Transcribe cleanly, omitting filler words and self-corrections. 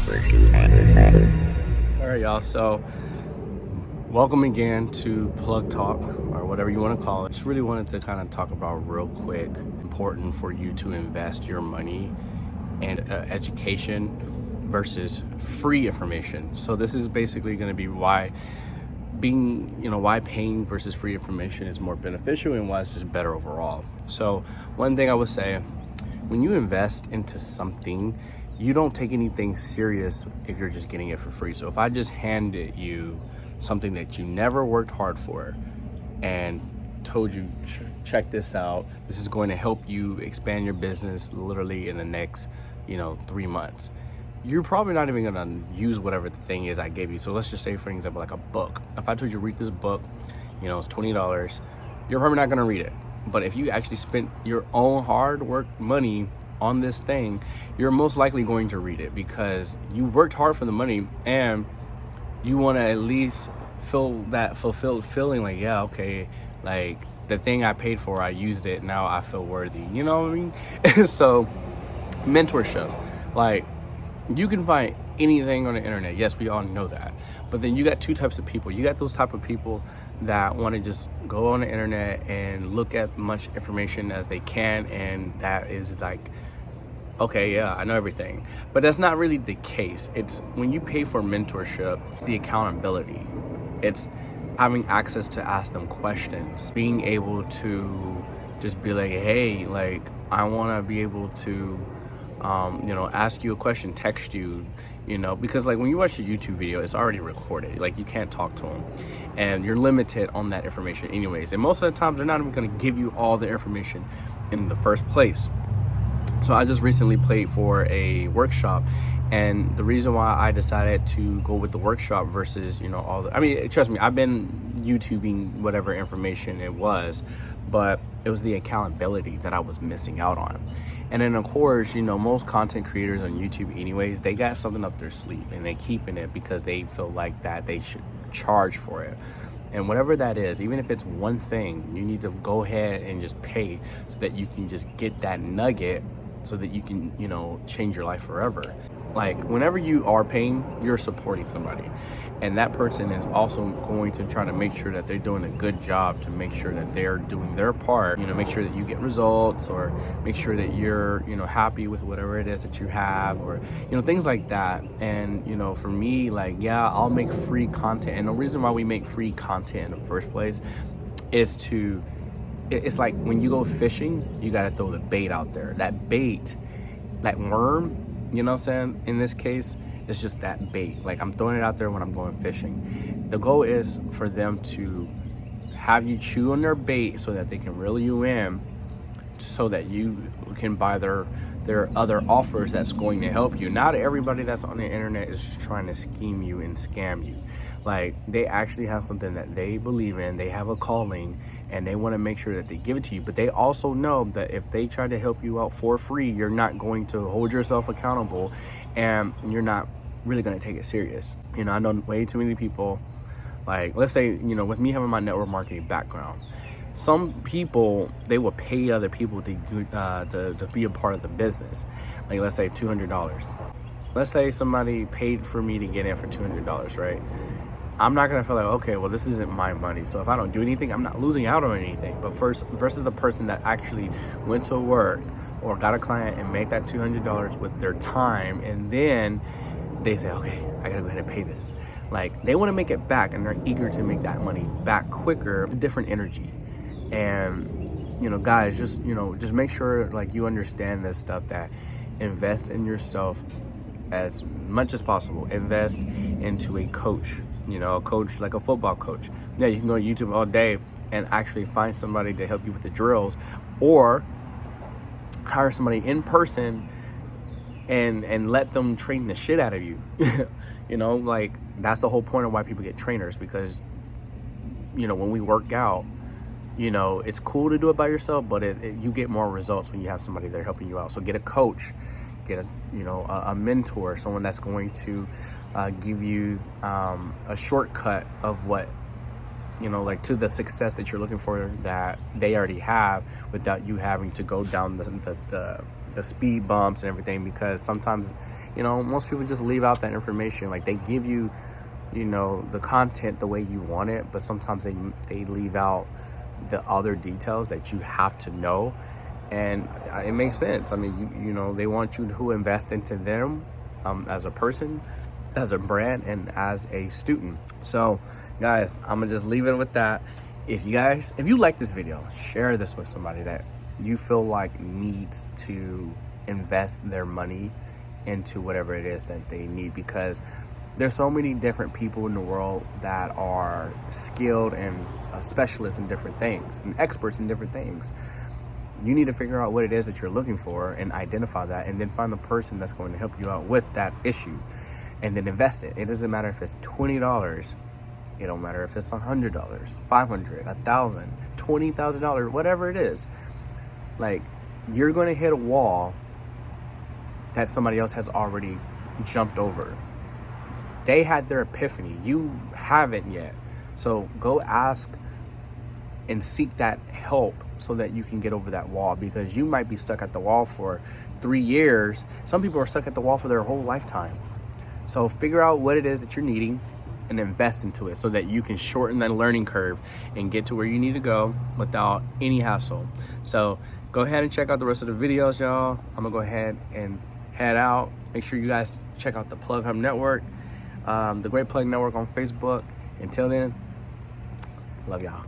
All right, y'all. So, welcome again to Plug Talk, or whatever you want to call it. Just really wanted to kind of talk about real quick, important for you to invest your money in education versus free information. So this is basically going to be why why paying versus free information is more beneficial and why it's just better overall. So one thing I would say, when you invest into something, you don't take anything serious if you're just getting it for free. So if I just handed you something that you never worked hard for and told you, check this out, this is going to help you expand your business literally in the next 3 months, you're probably not even gonna use whatever the thing is I gave you. So let's just say, for example, like a book. If I told you read this book, it's $20, you're probably not gonna read it. But if you actually spent your own hard work money on this thing, you're most likely going to read it because you worked hard for the money and you want to at least feel that fulfilled feeling, like, yeah, okay, like the thing I paid for, I used it, now I feel worthy, you know what I mean? So mentorship, like, you can find anything on the internet. Yes, we all know that. But then you got two types of people. You got those type of people that want to just go on the internet and look at much information as they can, and that is like, okay, yeah, I know everything. But that's not really the case. It's when you pay for mentorship, it's the accountability. It's having access to ask them questions, being able to just be like, hey, like, I want to be able to ask you a question, text you, because like when you watch a YouTube video, it's already recorded. Like, you can't talk to them and you're limited on that information anyways. And most of the time, they're not even going to give you all the information in the first place. So I just recently played for a workshop, and the reason why I decided to go with the workshop versus, trust me, I've been YouTubing whatever information it was, but it was the accountability that I was missing out on. And then of course, most content creators on YouTube anyways, they got something up their sleeve and they keeping it because they feel like that they should charge for it. And whatever that is, even if it's one thing, you need to go ahead and just pay so that you can just get that nugget so that you can, change your life forever. Like, whenever you are paying, you're supporting somebody. And that person is also going to try to make sure that they're doing a good job to make sure that they're doing their part, make sure that you get results, or make sure that you're, happy with whatever it is that you have, or, things like that. And, for me, like, yeah, I'll make free content. And the reason why we make free content in the first place is it's like when you go fishing, you got to throw the bait out there. That bait, that worm, you know what I'm saying? In this case, it's just that bait. Like, I'm throwing it out there when I'm going fishing. The goal is for them to have you chew on their bait so that they can reel you in, so that you can buy their other offers that's going to help you. Not everybody that's on the internet is just trying to scheme you and scam you. Like, they actually have something that they believe in, they have a calling, and they want to make sure that they give it to you. But they also know that if they try to help you out for free, you're not going to hold yourself accountable, and you're not really going to take it serious. I know way too many people, like, let's say, with me having my network marketing background, some people, they will pay other people to be a part of the business. Like, let's say $200. Let's say somebody paid for me to get in for $200, right? I'm not gonna feel like, okay, well, this isn't my money, so if I don't do anything, I'm not losing out on anything. But first, versus the person that actually went to work or got a client and made that $200 with their time, and then they say, okay, I gotta go ahead and pay this. Like, they want to make it back, and they're eager to make that money back quicker. Different energy. And guys, just make sure, like, you understand this stuff, that invest in yourself as much as possible. Invest into a coach, a coach like a football coach. Yeah, you can go on YouTube all day and actually find somebody to help you with the drills, or hire somebody in person and let them train the shit out of you. Like, that's the whole point of why people get trainers, because when we work out, it's cool to do it by yourself, but you get more results when you have somebody there helping you out. So get a coach, get a mentor, someone that's going to give you a shortcut of what, like, to the success that you're looking for, that they already have, without you having to go down the speed bumps and everything. Because sometimes, You know, most people just leave out that information. Like, they give you, you know, the content the way you want it, but sometimes they leave out the other details that you have to know. And it makes sense. I mean, you know, they want you to invest into them as a person, as a brand, and as a student. So guys, I'm gonna just leave it with that. If you like this video, share this with somebody that you feel like needs to invest their money into whatever it is that they need, because there's so many different people in the world that are skilled and specialists in different things and experts in different things. You need to figure out what it is that you're looking for and identify that, and then find the person that's going to help you out with that issue, and then invest it. It doesn't matter if it's $20. It don't matter if it's $100, $500, $1,000, $20,000, whatever it is. Like, you're going to hit a wall that somebody else has already jumped over. They had their epiphany. You haven't yet. So go ask and seek that help so that you can get over that wall, because you might be stuck at the wall for 3 years. Some people are stuck at the wall for their whole lifetime. So figure out what it is that you're needing and invest into it so that you can shorten that learning curve and get to where you need to go without any hassle. So go ahead and check out the rest of the videos, y'all. I'm gonna go ahead and head out. Make sure you guys check out the Plughub Network, the Great Plug Network on Facebook. Until then, love y'all.